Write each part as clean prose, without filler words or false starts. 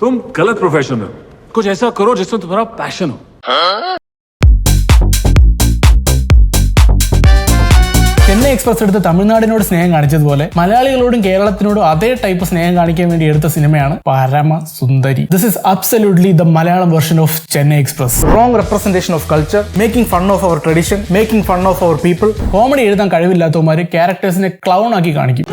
तुम गलत प्रोफेशन में हो, कुछ ऐसा करो जिसमें तुम्हारा पैशन हो। ചെന്നൈ എക്സ്പ്രസ് എടുത്ത് തമിഴ്നാടിനോട് സ്നേഹം കാണിച്ചതുപോലെ മലയാളികളോടും കേരളത്തിനോടും അതേ ടൈപ്പ് സ്നേഹം കാണിക്കാൻ വേണ്ടി എടുത്ത സിനിമയാണ് Paramsundari. This is absolutely the Malayalam version of Chennai Express. Wrong representation of culture, making fun of our tradition, making fun of our people. Comedy എഴുതാൻ കഴിവില്ലാത്തവന്മാര് ക്യാരക്ടേഴ്സിനെ ക്ലൗൺ ആക്കി കാണിക്കും.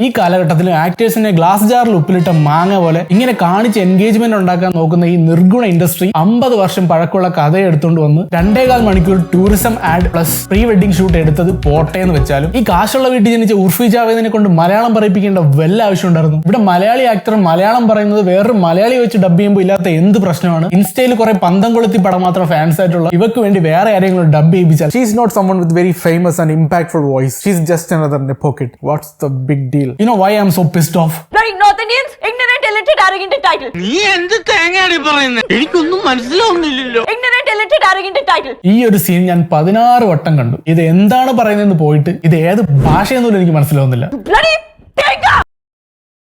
ഈ കാലഘട്ടത്തിൽ ആക്ടേഴ്സിനെ ഗ്ലാസ് ജാറിൽ ഉപ്പിലിട്ട മാങ്ങ പോലെ ഇങ്ങനെ കാണിച്ച് എൻഗേജ്മെന്റ് ഉണ്ടാക്കാൻ നോക്കുന്ന ഈ നിർഗുണ ഇൻഡസ്ട്രി 50 വർഷം പഴക്കമുള്ള കഥ എടുത്തുകൊണ്ട് വന്ന് 2.25 മണിക്കൂർ tourism add plus pre wedding shoot എടുത്തത് പോട്ടെ എന്ന് വെച്ചാലും ഈ കാശുള്ള വീട്ടിൽ ജനിച്ച ഉർഫി ജാവേദിനെ കൊണ്ട് മലയാളം പറയിപ്പിക്കേണ്ട വല്ല ആവശ്യം ഉണ്ടായിരുന്നു? ഇവിടെ മലയാളി ആക്ടർ മലയാളം പറയുന്നത് വേറൊരു മലയാളി വെച്ച് ഡബ് ചെയ്യുമ്പോൾ ഇല്ലാത്ത എന്ത് പ്രശ്നമാണ്? ഇൻസ്റ്റയിൽ കുറെ പന്തം കൊളുത്തി പടം മാത്രം ഫാൻസ് ആയിട്ടുള്ള ഇവർക്ക് വേണ്ടി വേറെ ആരെങ്കിലും ഡബ് ചെയ്യിപ്പിച്ചാൽ she is not someone with very famous and impactful voice. She is just another nepo kid. What's the big deal? You know why I'm so pissed off? Right, North Indians, ignorant, illiterate, arrogant title. നീ എന്ത് തേങ്ങയാണ് പറയുന്നത്? എനിക്കൊന്നും മനസ്സിലാവുന്നില്ലല്ലോ. Ignorant, illiterate, arrogant title. ഈ ഒരു scene ഞാൻ 16 വട്ടം കണ്ടു. ഇത് എന്താണ് പറയുന്നതെന്ന് പോയിട്ട് ഇത് ഏത് ഭാഷയെന്നൊന്നും എനിക്ക് മനസ്സിലാവുന്നില്ല. Bloody Tenga!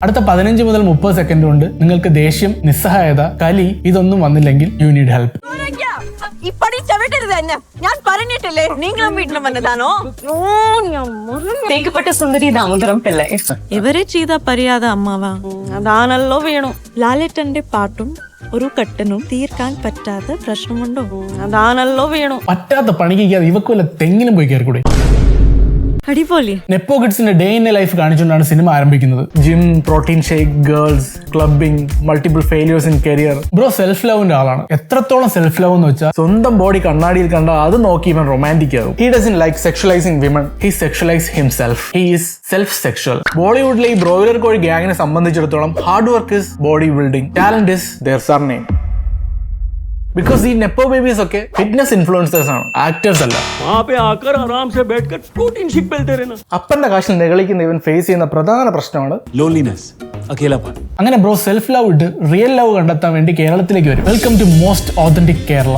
അടുത്ത 15 മുതൽ 30 സെക്കൻഡ് കൊണ്ട് നിങ്ങൾക്ക് ദേഷ്യം, നിസ്സഹായത, കലി ഇതൊന്നും വന്നില്ലെങ്കിൽ യു നീഡ് ഹെൽപ്പ്. ഇപ്പടി ചവിട്ടരുത് എന്നെ. ഞാൻ പറഞ്ഞിട്ടില്ലേ നിങ്ങളും വീട്ടിലും വന്നതാണോ? തേക്കപ്പെട്ട സുന്ദരി ദാമോദരം പിള്ളை. ഇവരെ ചെയ്ത പരിയാത അമ്മാവ അതാണല്ലോ വേണു. ലാലേട്ടന്റെ പാട്ടും ഒരു കട്ടനും തീർക്കാൻ പറ്റാത്ത പ്രശ്നമുണ്ടോ? അതാണല്ലോ വേണു. പറ്റാത്ത പണിക്കാതെ ഇവക്ക് വല്ല തെങ്ങിനും പോയി കയറിക്കൂടെ? അടിപൊളി. നെപ്പോ കിഡ്സിന്റെ ഡേ ഇൻ എ ലൈഫ് കാണിച്ചുകൊണ്ടാണ് സിനിമ ആരംഭിക്കുന്നത്. Gym, protein shake, girls, clubbing, multiple failures in career. Bro self ലവിന്റെ ആളാണ്. എത്രത്തോളം സെൽഫ് ലവ് എന്ന് വെച്ചാൽ സ്വന്തം ബോഡി കണ്ണാടിയിൽ കണ്ട അത് നോക്കി ഇവൻ റൊമാൻറ്റിക് ആകും. He doesn't like sexualising women, he sexualise himself. He is self sexual. ബോളിവുഡിലെ ഈ ബ്രോയിലർ കോഴി ഗ്യാങ്ങിനെ സംബന്ധിച്ചിടത്തോളം hard work is body building, talent is their surname. Because ഈ നെപ്പോ ബേബീസ് ഒക്കെ ഫിറ്റ്നസ് ഇൻഫ്ലുവൻസേഴ്സ് ആണ്, ആക്ടേഴ്സ് അല്ല. അപ്പന്റെ കാശിൽ നികളിക്കുന്ന ഇവൻ ഫേസ് ചെയ്യുന്ന പ്രധാന പ്രശ്നമാണ് ലോൺലിനെസ്, അകേലാപ്പൻ. അങ്ങനെ ബ്രോ സെൽഫ് ലവ് ഇട്ട് റിയൽ ലവ് കണ്ടെത്താൻ വേണ്ടി കേരളത്തിലേക്ക് വരും. Welcome to most authentic Kerala.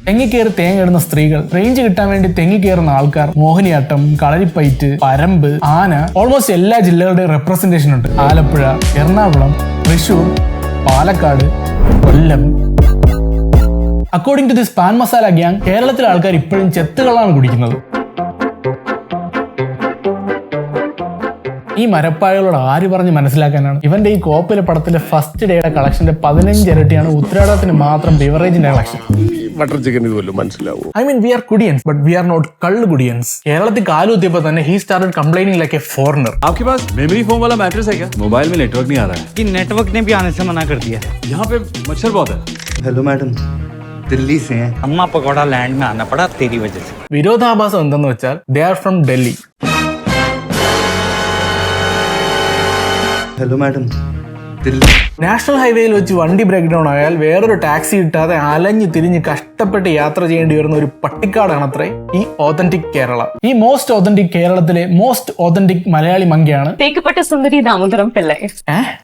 തെങ്ങിക്കേറി തേങ്ങിടുന്ന സ്ത്രീകൾ, റേഞ്ച് കിട്ടാൻ വേണ്ടി തെങ്ങിക്കേറുന്ന ആൾക്കാർ, മോഹിനിയാട്ടം, കളരിപ്പയറ്റ്, പരമ്പ്, ആന, ഓൾമോസ്റ്റ് എല്ലാ ജില്ലകളുടെയും റെപ്രസെന്റേഷൻ ഉണ്ട്. Alappuzha, Ernakulam, Thrissur, Palakkad, Kollam. According to this pan masala gang, കേരളത്തിലെ ആൾക്കാർ ഇപ്പോഴും ചെത്തുകളാണ് കുടിക്കുന്നത്. ഈ മരപ്പായകളോട് ആര് പറഞ്ഞ് മനസ്സിലാക്കാനാണ്? ഇവന്റെ ഈ കോപ്പിലെ പടത്തിലെ ഫസ്റ്റ് ഡേയുടെ കളക്ഷന്റെ 15 ഇരട്ടിയാണ് ഉത്തരാടത്തിന് മാത്രം ബിവറേജിന്റെ collection. I mean, we are Kudians, but we are not kallu Kudians. കേരളത്തിൽ കാലുകുത്തിയപ്പോൾ തന്നെ he started complaining like a foreigner. आपके पास मेमोरी फोम वाला मैट्रेस है क्या? मोबाइल में नेटवर्क नहीं आ रहा है. कि नेटवर्क ने भी आने से मना कर दिया. यहाँ पे मच्छर बहुत है. हेलो मैडम, दिल्ली से हैं. अम्मा पकौड़ा लैंड में आना पड़ा तेरी वजह से. വിരോധാഭാസം എന്തെന്ന് വെച്ചാൽ they are from Delhi. Hello madam, Delhi. National ഹൈവേയിൽ വെച്ച് വണ്ടി ബ്രേക്ക് ഡൗൺ ആയാൽ വേറൊരു ടാക്സി കിട്ടാതെ അലഞ്ഞു തിരിഞ്ഞ് കഷ്ടപ്പെട്ട് യാത്ര ചെയ്യേണ്ടി വരുന്ന ഒരു പട്ടിക്കാടാണ് അത്രേ ഈ ഓതന്റിക് കേരള. ഈ മോസ്റ്റ് ഓതന്റിക് കേരളത്തിലെ മോസ്റ്റ് ഓതന്റിക് മലയാളി മങ്കയാണ് തേക്കപ്പെട്ട സുന്ദരി ദാമോദരം പിള്ളை.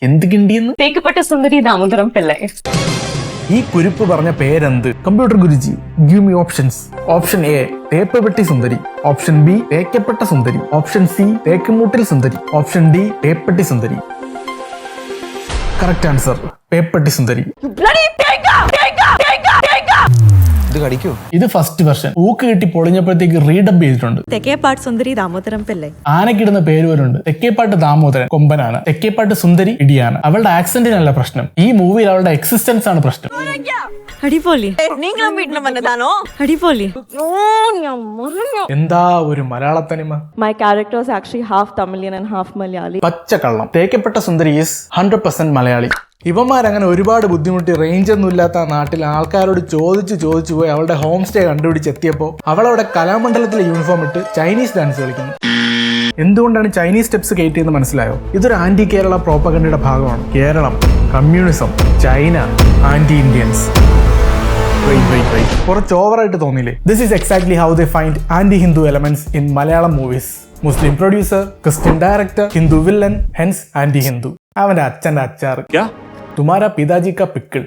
എന്ത് കിണ്ടിയെന്ന്? തേക്കപ്പെട്ട സുന്ദരി ദാമോദരം പിള്ളை. ഈ കുരിപ്പ് പറഞ്ഞ പേരെന്ത്? Computer Guruji, give me options. Option A തേപ്പപ്പെട്ടി സുന്ദരി, ഓപ്ഷൻ ബി തേക്കപ്പെട്ട സുന്ദരി, ഓപ്ഷൻ സി തേക്കുമൂട്ടിൽ സുന്ദരി, ഓപ്ഷൻ ഡി തേപ്പെട്ടി സുന്ദരി. കറക്റ്റ് ആൻസർ പേപ്പട്ടി സുന്ദരി. ഇത് ഫസ്റ്റ് വെർഷൻ. ഊക്ക് കിട്ടി പൊളിഞ്ഞപ്പോഴത്തേക്ക് റീഡബ് ചെയ്തിട്ടുണ്ട്. തെക്കേപ്പാട്ട് സുന്ദരി ദാമോദരം പിള്ളை. ആനക്കിടുന്ന പേര് പോലുണ്ട്. തെക്കേപ്പാട്ട് ദാമോദരൻ കൊമ്പനാണ്, തെക്കേപ്പാട്ട് സുന്ദരി ഇടിയാണ്. അവളുടെ ആക്സെന്റിനല്ല പ്രശ്നം, ഈ മൂവിയിൽ അവളുടെ എക്സിസ്റ്റൻസ് ആണ് പ്രശ്നം. അടിപൊളി. നിങ്ങളും വീട്ടിലും വന്നതാണോ? അടിപൊളി. എന്താ ഒരു മലയാളത്തനിമ. My character is actually half Tamilian and half Malayali. പച്ചക്കള്ളം. തേക്കപ്പെട്ട സുന്ദരി ഈസ് 100% മലയാളി. ഇവന്മാരങ്ങനെ ഒരുപാട് ബുദ്ധിമുട്ടി റേഞ്ച് ഒന്നും ഇല്ലാത്ത നാട്ടിൽ ആൾക്കാരോട് ചോദിച്ചു പോയി അവളുടെ ഹോം സ്റ്റേ കണ്ടുപിടിച്ചെത്തിയപ്പോൾ അവളവിടെ കലാമണ്ഡലത്തിലെ യൂണിഫോം ഇട്ട് ചൈനീസ് ഡാൻസ് കളിക്കുന്നു. എന്തുകൊണ്ടാണ് ചൈനീസ് സ്റ്റെപ്സ് കയറ്റിയെന്ന് മനസ്സിലായോ? ഇതൊരു ആന്റി കേരള പ്രോപ്പഗണ്ടയുടെ ഭാഗമാണ്. Keralam, communism, China, anti Indians. കുറച്ച് ഓവറായിട്ട് തോന്നിയില്ലേ? This is exactly how they find anti Hindu elements in Malayalam movies. Muslim producer, Christian director, Hindu villain, hence anti Hindu. അവന്റെ അച്ഛന്റെ അച്ചാർ, തുമാരാ പിതാജി കാ പിക്കിൾ.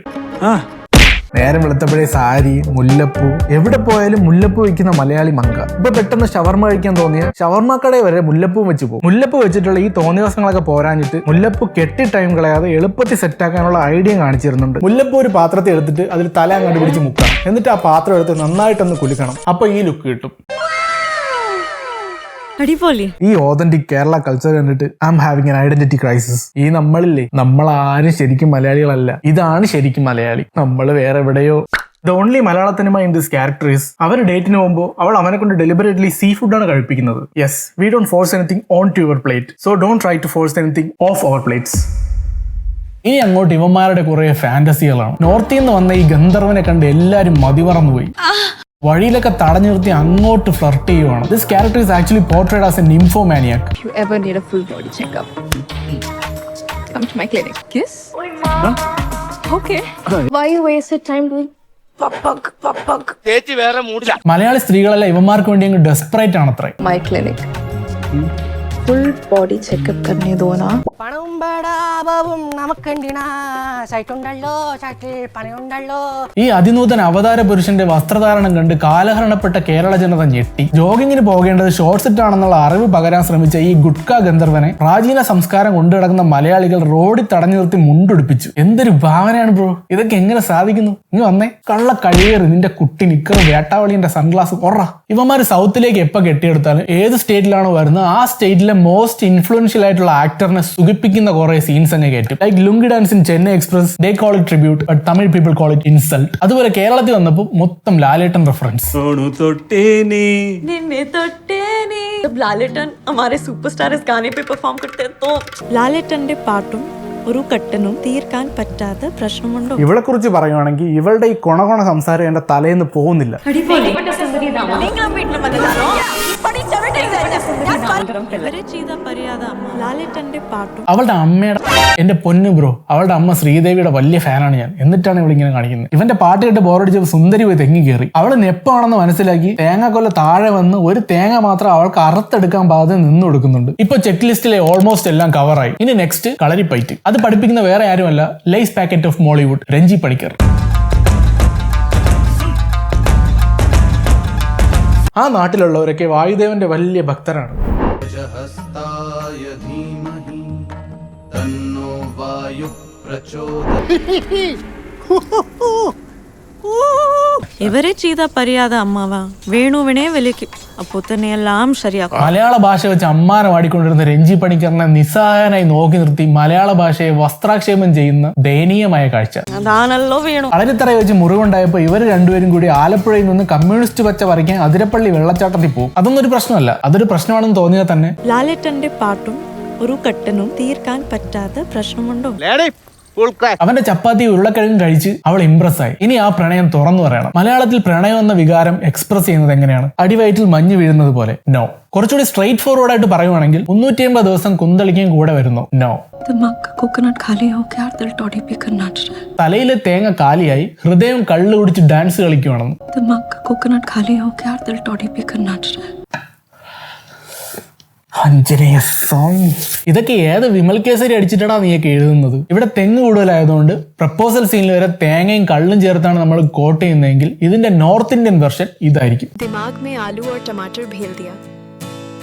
നേരം വെളുത്തപ്പോഴേ സാരി, മുല്ലപ്പൂ, എവിടെ പോയാലും മുല്ലപ്പൂ വയ്ക്കുന്ന മലയാളി മങ്ക. ഇപ്പൊ പെട്ടെന്ന് ഷവർമ കഴിക്കാൻ തോന്നിയ ഷവർമ കടയിൽ വരെ മുല്ലപ്പൂ വെച്ച് പോകും. മുല്ലപ്പൂ വെച്ചിട്ടുള്ള ഈ തോന്നിവാസങ്ങളൊക്കെ പോരാഞ്ഞിട്ട് മുല്ലപ്പൂ കെട്ടി ടൈം കളയാതെ എളുപ്പത്തിൽ സെറ്റാക്കാനുള്ള ഐഡിയ കാണിച്ചിരുന്നുണ്ട്. മുല്ലപ്പൂ ഒരു പാത്രത്തിൽ എടുത്തിട്ട് അതിൽ തല അങ്ങോട്ട് പിടിച്ച് മുക്കണം. എന്നിട്ട് ആ പാത്രം എടുത്ത് നന്നായിട്ടൊന്ന് കുലുക്കണം. അപ്പൊ ഈ ലുക്ക് കിട്ടും. അടിപൊളി. ഈ ഓതന്റിക് കേരള കൾച്ചർ കണ്ടിട്ട് I M having N identity crisis. ഈ നമ്മളില്ലേ, നമ്മളാരും ശരിക്കും മലയാളികളല്ല. ഇതാണ് ശരിക്കും മലയാളി. നമ്മൾ വേറെ എവിടെയോ. The only Malayalam cinema in this character is അവർ ഡേറ്റിന് പോകുമ്പോൾ അവൾ അവനെ കൊണ്ട് ഡെലിബറേറ്റ്ലി സീ ഫുഡാണ് കഴിപ്പിക്കുന്നത്. Yes, we don't force anything on to your plate, so don't try to force anything of our plates. ഇനി അങ്ങോട്ട് ഇവന്മാരുടെ കുറെ ഫാന്റസികളാണ്. നോർത്തിൽ നിന്ന് വന്ന ഈ ഗന്ധർവനെ കണ്ട് എല്ലാരും മതിമറന്നുപോയി. വഴിയിലൊക്കെ തടഞ്ഞു നിർത്തി അങ്ങോട്ട് ഫ്ലർട്ട് ചെയ്യുവാണ്. This character is actually portrayed as A nymphomaniac. If you ever need a full body checkup, come to my clinic. Kiss? Okay. Why you wasted time doing pug? ചേച്ചി വേറെ മൂടില്ല. മലയാളി സ്ത്രീകളെല്ലാം ഇവന്മാർക്ക് വേണ്ടി അങ്ങ് desperate ആണത്രേ. My clinic. Full body checkup करने दो ना. പണവും ബടാബവും നമുക്കുണ്ടിനാ സൈറ്റുണ്ടല്ലോ സൈറ്റിൽ പണിയുണ്ടല്ലോ. ഈ അതിനൂതന അവതാര പുരുഷന്റെ വസ്ത്രധാരണം കണ്ട് കാലഹരണപ്പെട്ട കേരള ജനത ഞെട്ടി. ജോഗിങ്ങിന് പോകേണ്ടത് ഷോർട്സ് ഇട്ടാണെന്നുള്ള അറിവ് പകരാൻ ശ്രമിച്ച ഈ ഗുഡ്ക ഗന്ധർവനെ പ്രാചീന സംസ്കാരം കൊണ്ടു കിടക്കുന്ന മലയാളികൾ റോഡിൽ തടഞ്ഞു നിർത്തി മുണ്ടുടിപ്പിച്ചു. എന്തൊരു ഭാവനയാണ് ബ്രോ, ഇതൊക്കെ എങ്ങനെ സാധിക്കുന്നു? നീ വന്നേ, കള്ള കഴിയേറി, നിന്റെ കുട്ടി നിക്കറും വേട്ടാവളിന്റെ സൺഗ്ലാസ് കൊറ. ഇവന്മാര് സൗത്തിലേക്ക് എപ്പോ കെട്ടിയെടുത്താലും ഏത് സ്റ്റേറ്റിലാണോ വരുന്നത് ആ സ്റ്റേറ്റിലെ മോസ്റ്റ് ഇൻഫ്ലുവൻഷ്യൽ ആയിട്ടുള്ള ആക്ടറിനെ സുഖിപ്പിക്കുന്ന കുറെ സീൻസ് അങ്ങ് കയറ്റും. Like lungi dance in Chennai express, they call it tribute, but Tamil people call it insult. അതുപോലെ കേരളത്തിൽ വന്നപ്പോൾ മൊത്തം ലാലേട്ടൻ റെഫറൻസ്. जब लालेटन हमारे सुपरस्टार इस गाने पे परफॉर्म करते हैं तो ലാലേട്ടന്റെ പാട്ടും ഒരു കട്ടനും തീർക്കാൻ പറ്റാത്ത പ്രശ്നമുണ്ടോ? ഇവളെ കുറിച്ച് പറയുവാണെങ്കിൽ ഇവളുടെ ഈ കൊണകൊണ സംസാരം എന്റെ തലേന്ന് പോകുന്നില്ല. നീങ്ങളും വീട്ടിലും വന്നതാണോ? ഇപ്പടി ചവിട്ടരുത് എന്നെ. ഞാൻ ഇവരെ ചെയ്ത മര്യാദ അമ്മ. ലാലേട്ടന്റെ പാട്ടും അവളുടെ അമ്മയുടെ, എന്റെ പൊന്നു ബ്രോ, അവളുടെ അമ്മ ശ്രീദേവിയുടെ വലിയ ഫാനാണ് ഞാൻ. എന്നിട്ടാണ് ഇവളിങ്ങനെ കാണിക്കുന്നത്. ഇവന്റെ പാട്ട് കേട്ട് ബോറടിച്ചപ്പോൾ സുന്ദരി പോയി തെങ്ങി കയറി. അവള് നെപ്പാണെന്ന് മനസ്സിലാക്കി തേങ്ങാക്കൊല്ല താഴെ വന്ന് ഒരു തേങ്ങ മാത്രം അവൾക്ക് അറുത്തെടുക്കാൻ പാകത്തിന് നിന്ന് കൊടുക്കുന്നുണ്ട്. ഇപ്പൊ ചെക്ക് ലിസ്റ്റിലെ ഓൾമോസ്റ്റ് എല്ലാം കവറായി. ഇനി നെക്സ്റ്റ് കളരിപ്പയറ്റ്. അത് പഠിപ്പിക്കുന്ന വേറെ ആരുമല്ല, Lay's packet of Mollywood, Renji Panicker. ആ നാട്ടിലുള്ളവരൊക്കെ വായുദേവന്റെ വലിയ ഭക്തരാണ്. ഇവരെ ചെയ്ത മര്യാദ അമ്മാവ വേണുവിനെ വിളിക്കും. അപ്പോ തന്നെ എല്ലാം ശരിയാക്കും. മലയാള ഭാഷ വെച്ച് അമ്മാനം ആടിക്കൊണ്ടിരുന്ന രഞ്ജി പണിക്കറിനെ നിസ്സഹായനായി നോക്കി നിർത്തി മലയാള ഭാഷയെ വസ്ത്രാക്ഷേപം ചെയ്യുന്ന ദയനീയമായ കാഴ്ച. അതാണല്ലോ വേണു. കളരിത്തറ വെച്ച് മുറിവുണ്ടായപ്പോൾ ഇവർ രണ്ടുപേരും കൂടി ആലപ്പുഴയിൽ നിന്ന് കമ്മ്യൂണിസ്റ്റ് പച്ച വരയ്ക്കാൻ അതിരപ്പള്ളി വെള്ളച്ചാട്ടത്തിൽ പോകും. അതൊന്നും ഒരു പ്രശ്നമല്ല, അതൊരു പ്രശ്നമാണെന്ന് തോന്നിയാൽ തന്നെ ലാലേട്ടന്റെ പാട്ടും ഒരു കട്ടനും തീർക്കാൻ പറ്റാത്ത പ്രശ്നമുണ്ടോ? അവന്റെ ചപ്പാത്തി ഉരുളക്കിഴങ്ങും കഴിച്ച് അവൾ ഇംപ്രസ് ആയി. ഇനി ആ പ്രണയം തുറന്നു പറയണം. മലയാളത്തിൽ പ്രണയം എന്ന വികാരം എക്സ്പ്രസ് ചെയ്യുന്നത് എങ്ങനെയാണ്? അടിവയറ്റിൽ മഞ്ഞ് വീഴുന്നത് പോലെ. നോ. കുറച്ചുകൂടി സ്ട്രൈറ്റ് ഫോർവേഡ് ആയിട്ട് പറയുവാണെങ്കിൽ 350 ദിവസം കുന്തളിക്കുകയും കൂടെ വരുന്നു. നോ. തലയിലെ തേങ്ങ കാലിയായി ഹൃദയം കള്ളു കുടിച്ച് ഡാൻസ് കളിക്കുവാണെന്ന്. ഇതൊക്കെ ഏത് വിമൽ കേസരി അടിച്ചിട്ടാ നീയൊക്കെ എഴുതുന്നത്? ഇവിടെ തെങ്ങ് കൂടുതലായതുകൊണ്ട് പ്രപ്പോസൽ സീനിൽ വരെ തേങ്ങയും കള്ളും ചേർത്താണ് നമ്മൾ കോട്ട് ചെയ്യുന്നതെങ്കിൽ ഇതിന്റെ നോർത്ത് ഇന്ത്യൻ വെർഷൻ ഇതായിരിക്കും. दिमाग में आलू और टमाटर भेल दिया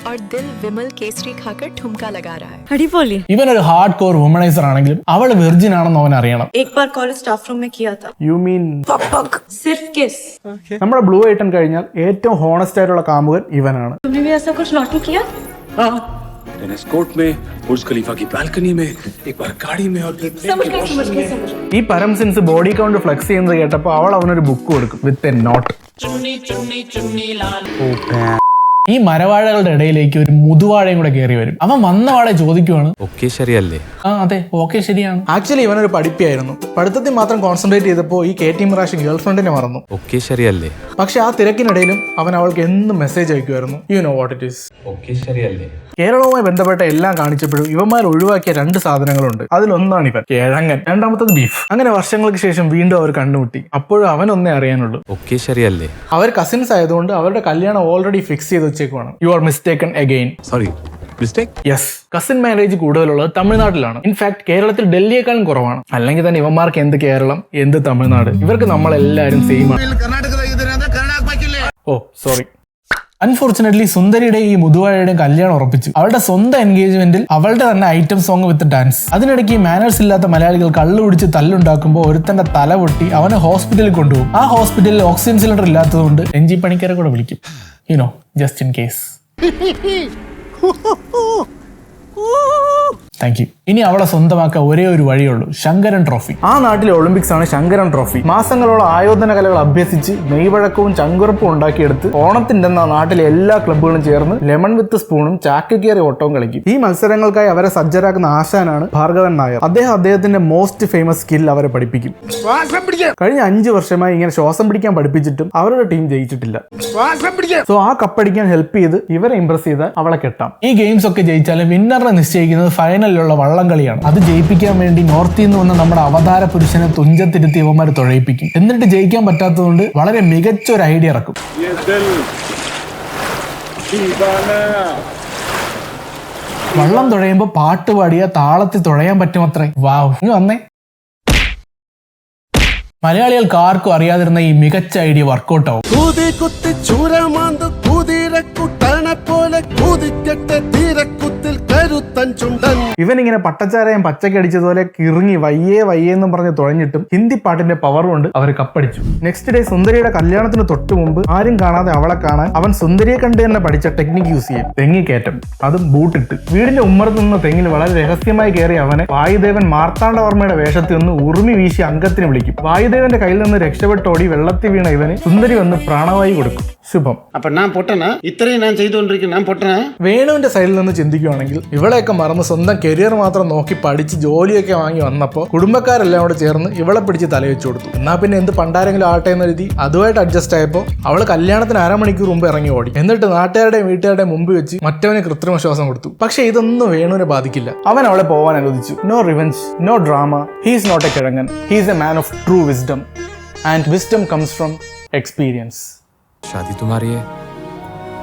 और दिल विमल केसरी खाकर ठुमका लगा रहा है. അടിപൊളി. ഇവനൊരു ഹാർഡ് കോർ വുമണൈസർ ആണെങ്കിലും അവൾ വെർജിൻ ആണെന്ന് അവൻ അറിയണം. एक बार कॉलेज स्टाफ रूम में किया था. യു മീൻ सिर्फ किस. നമ്മുടെ ബ്ലൂ ഐട്ടൺ കഴിഞ്ഞാൽ ഏറ്റവും ഹോണസ്റ്റ് ആയിട്ടുള്ള കാമുകൻ ഇവനാണ്. तुमने भी ऐसा कुछ नॉटी किया? टेनिस कोर्ट में, बुर्ज खलीफा की बालकनी में, एक बार गाड़ी में और फिर ഈ പരംസിൻസ് ബോഡി കൗണ്ട് ഫ്ലെക്സ് ചെയ്യുന്നത് കേട്ടപ്പോൾ അവൾ അവനൊരു ബുക്ക് കൊടുക്കും വിത്ത് എ നോട്ട്. ഈ മരവാഴകളുടെ ഇടയിലേക്ക് ഒരു മുതുവാഴയും കൂടെ കയറി വരും. അവൻ വന്ന വാഴ ചോദിക്കുവാണ്, ओके ശരിയല്ലേ? ആ അതെ, ഓക്കെ ശരിയാണ്. ആക്ച്വലി ഇവനൊരു പഠിപ്പിയായിരുന്നു. പഠിത്തത്തിൽ മാത്രം കോൺസെൻട്രേറ്റ് ചെയ്തപ്പോൾ ഈ KT മിറാഷ് ഗേൾ ഫ്രണ്ടിനെ മറന്നു. ओके ശരിയല്ലേ? പക്ഷെ ആ തിരക്കിനിടയിലും അവൻ അവൾക്ക് എന്നും മെസ്സേജ് അയക്കുമായിരുന്നു. You know what it is. Okay ശരിയല്ലേ? കേരളവുമായി ബന്ധപ്പെട്ട എല്ലാം കാണിച്ചപ്പോഴും ഇവന്മാർ ഒഴിവാക്കിയ 2 സാധനങ്ങളുണ്ട്. അതിലൊന്നാണ് ഇവൻ, കിഴങ്ങൻ. രണ്ടാമത്തത് ബീഫ്. അങ്ങനെ വർഷങ്ങൾക്ക് ശേഷം വീണ്ടും അവർ കണ്ടുമുട്ടി. അപ്പോഴും അവനൊന്നേ അറിയാനുള്ളൂ, ओके ശരിയല്ലേ? അവർ കസിൻസ് ആയതുകൊണ്ട് അവരുടെ കല്യാണം ഓൾറെഡി ഫിക്സ് ചെയ്ത് വെച്ചേക്കുവാണ്. You are mistaken again. Sorry, Mistake? Yes, cousin marriage കൂടുതലുള്ളത് തമിഴ്നാട്ടിലാണ്. ഇൻഫാക്ട് കേരളത്തിൽ ഡൽഹിയേക്കാളും കുറവാണ്. അല്ലെങ്കിൽ തന്നെ ഇവന്മാർക്ക് എന്ത് കേരളം, എന്ത് തമിഴ്നാട്, ഇവർക്ക് നമ്മളെല്ലാവരും സെയിം ആണ്. ഓ സോറി. അൺഫോർച്ചുനേറ്റ്ലി സുന്ദരിയുടെ ഈ മുതുവാഴയുടെയും കല്യാണം ഉറപ്പിച്ചു. അവളുടെ സ്വന്തം എൻഗേജ്മെന്റിൽ അവളുടെ തന്നെ ഐറ്റം സോങ് വിത്ത് ഡാൻസ്. അതിനിടയ്ക്ക് ഈ മാനേഴ്സ് ഇല്ലാത്ത മലയാളികൾ കള്ളു കുടിച്ച് തല്ലുണ്ടാക്കുമ്പോൾ ഒരുത്തന്റെ തല പൊട്ടി അവനെ ഹോസ്പിറ്റലിൽ കൊണ്ടുപോകും. ആ ഹോസ്പിറ്റലിൽ ഓക്സിജൻ സിലിണ്ടർ ഇല്ലാത്തതുകൊണ്ട് എൻജി പണിക്കാരെ കൂടെ വിളിക്കും, you know, just in case. Thank you. ഇനി അവളെ സ്വന്തമാക്കാൻ ഒരേ ഒരു വഴിയുള്ളൂ, ശങ്കരൻ ട്രോഫി. ആ നാട്ടിലെ ഒളിമ്പിക്സ് ആണ് ശങ്കരൻ ട്രോഫി. മാസങ്ങളോളം ആയോധന കലകൾ അഭ്യസിച്ച് മെയ്വഴക്കവും ചങ്കുറപ്പും ഉണ്ടാക്കിയെടുത്ത് ഓണത്തിന്റെ നാട്ടിലെ എല്ലാ ക്ലബ്ബുകളും ചേർന്ന് ലെമൺ വിത്ത് സ്പൂണും ചാക്ക് കയറി ഓട്ടവും കളിക്കും. ഈ മത്സരങ്ങൾക്കായി അവരെ സജ്ജരാക്കുന്ന ആശാനാണ് ഭാർഗവൻ നായർ. അദ്ദേഹത്തിന്റെ മോസ്റ്റ് ഫേമസ് സ്കിൽ അവരെ പഠിപ്പിക്കും. കഴിഞ്ഞ 5 വർഷമായി ഇങ്ങനെ ശ്വാസം പിടിക്കാൻ പഠിപ്പിച്ചിട്ടും അവരുടെ ടീം ജയിച്ചിട്ടില്ല. സോ ആ കപ്പടിക്കാൻ ഹെൽപ്പ് ചെയ്ത് ഇവരെ ഇംപ്രസ് ചെയ്താൽ അവളെ കെട്ടാം. ഈ ഗെയിംസ് ഒക്കെ ജയിച്ചാലും വിന്നറിനെ നിശ്ചയിക്കുന്നത് ഫൈനലിലുള്ള വള്ളം കളിയാണ്. അത് ജയിപ്പിക്കാൻ വേണ്ടി നോർത്തിൽ നിന്ന് വന്ന നമ്മുടെ അവതാര പുരുഷനെ തുഞ്ചത്തിരുത്തി ഇവന്മാർ തുഴയിപ്പിക്കും. എന്നിട്ട് ജയിക്കാൻ പറ്റാത്തതുകൊണ്ട് വളരെ മികച്ച ഒരു ഐഡിയ ഇറക്കും. വള്ളം തുഴയുമ്പോൾ പാട്ട് പാടിയ താളത്തിൽ തുഴയാൻ പറ്റുമത്രേ. വാവ്, ഇനി വന്നേ. മലയാളികൾക്ക് ആർക്കും അറിയാതിരുന്ന ഈ മികച്ച ഐഡിയ വർക്കൗട്ട് ആവും. ഇവനിങ്ങനെ പട്ടച്ചാരയും പച്ചക്ക് അടിച്ചതുപോലെ കിറങ്ങി വയ്യേ വയ്യേന്നും പറഞ്ഞ് തുഴഞ്ഞിട്ടും ഹിന്ദി പാട്ടിന്റെ പവർ കൊണ്ട് അവർ കപ്പടിച്ചു. നെക്സ്റ്റ് ഡേ സുന്ദരിയുടെ കല്യാണത്തിന് തൊട്ട് മുമ്പ് ആരും കാണാതെ അവളെ കാണാൻ അവൻ സുന്ദരിയെ കണ്ട് തന്നെ പഠിച്ച ടെക്നിക്ക് യൂസ് ചെയ്യും, തെങ്ങിക്കയറ്റം. അതും ബൂട്ടിട്ട്. വീടിന്റെ ഉമ്മറത്ത് നിന്ന് തെങ്ങിൽ വളരെ രഹസ്യമായി കയറി അവനെ വായുദേവൻ മാർത്താണ്ഡവർമ്മയുടെ വേഷത്തിൽ നിന്ന് ഉറുമി വീശി അംഗത്തിന് വിളിക്കും. വായുദേവന്റെ കയ്യിൽ നിന്ന് രക്ഷപ്പെട്ടോടി വെള്ളത്തിൽ വീണ ഇവന് സുന്ദരി വന്ന് പ്രാണവായു കൊടുക്കും. ശുഭം. അപ്പൊ ഞാൻ പൊട്ടനാ? ഇത്രയും ഞാൻ ചെയ്തുകൊണ്ടിരിക്കുന്ന ഞാൻ പൊട്ടനാ? വേണുവിന്റെ സൈഡിൽ നിന്ന് ചിന്തിക്കുകയാണെങ്കിൽ ഇവളെയൊക്കെ മറന്ന് സ്വന്തം കരിയർ മാത്രം നോക്കി പഠിച്ച് ജോലിയൊക്കെ വാങ്ങി വന്നപ്പോൾ കുടുംബക്കാരെല്ലാം കൂടെ ചേർന്ന് ഇവളെ പിടിച്ച് തലവെച്ചു കൊടുത്തു. എന്നാ പിന്നെ എന്ത് പണ്ടാരെങ്കിലും ആട്ടെ എന്ന് എഴുതി അതുമായിട്ട് അഡ്ജസ്റ്റ് ആയപ്പോൾ അവള് കല്യാണത്തിന് 1/2 മണിക്കൂർ മുമ്പ് ഇറങ്ങി ഓടി. എന്നിട്ട് നാട്ടുകാരുടെയും വീട്ടുകാരുടെയും മുമ്പ് വെച്ച് മറ്റവന് കൃത്രിമ ശ്വാസം കൊടുത്തു. പക്ഷെ ഇതൊന്നും വേണുവിനെ ബാധിക്കില്ല. അവൻ അവളെ പോവാൻ അനുവദിച്ചു. No revenge, no drama. He's not a കിഴങ്ങൻ. He's a man of true wisdom. And wisdom comes from experience. शादी तुम्हारी है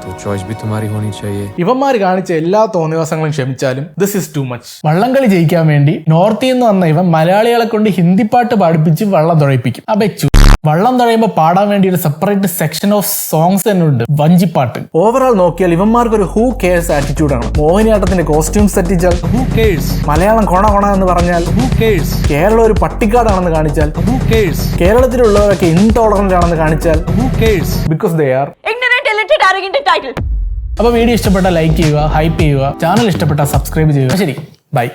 तो चॉइस भी तुम्हारी होनी चाहिए. ഇവന്മാർ കാണിച്ച എല്ലാ തോന്നിവാസങ്ങളും ക്ഷമിച്ചാലും ദിസ് ഇസ് ടു മച്ച്. വള്ളംകളി ജയിക്കാൻ വേണ്ടി നോർത്തിൽ നിന്ന് വന്ന ഇവൻ മലയാളികളെ കൊണ്ട് ഹിന്ദി പാട്ട് പാടിപ്പിച്ച് വള്ളം തുഴയിപ്പിക്കും. അബച്ചു. വള്ളം തഴയുമ്പോൾ പാടാൻ വേണ്ടി ഒരു സെപ്പറേറ്റ് സെക്ഷൻ ഓഫ് സോങ്സ് തന്നെ ഉണ്ട്, വഞ്ചിപ്പാട്ട്. ഓവറോൾ നോക്കിയാൽ ഇവന്മാർക്ക് ഒരു ഹൂ കെയർസ് ആറ്റിറ്റ്യൂഡാണ്. മോഹിനിയാട്ടത്തിന്റെ കോസ്റ്റ്യൂംസ് തെറ്റിച്ചാൽ ഹൂ കെയർസ്, മലയാളം കൊണ കൊണ എന്ന് പറഞ്ഞാൽ ഹൂ കെയർസ്, കേരളം ഒരു പട്ടിക്കാടാണെന്ന് കാണിച്ചാൽ ഹൂ കെയർസ്, കേരളത്തിലുള്ളവരൊക്കെ ഇൻടോളറന്റ് ആണെന്ന് കാണിച്ചാൽ who CARES, because they are ignorant, illiterate, arrogant title. അപ്പൊ വീഡിയോ ഇഷ്ടപ്പെട്ടാൽ ലൈക്ക് ചെയ്യുക, ഹൈപ്പ് ചെയ്യുക, ചാനൽ ഇഷ്ടപ്പെട്ടാൽ സബ്സ്ക്രൈബ് ചെയ്യുക. ശരി, ബൈ.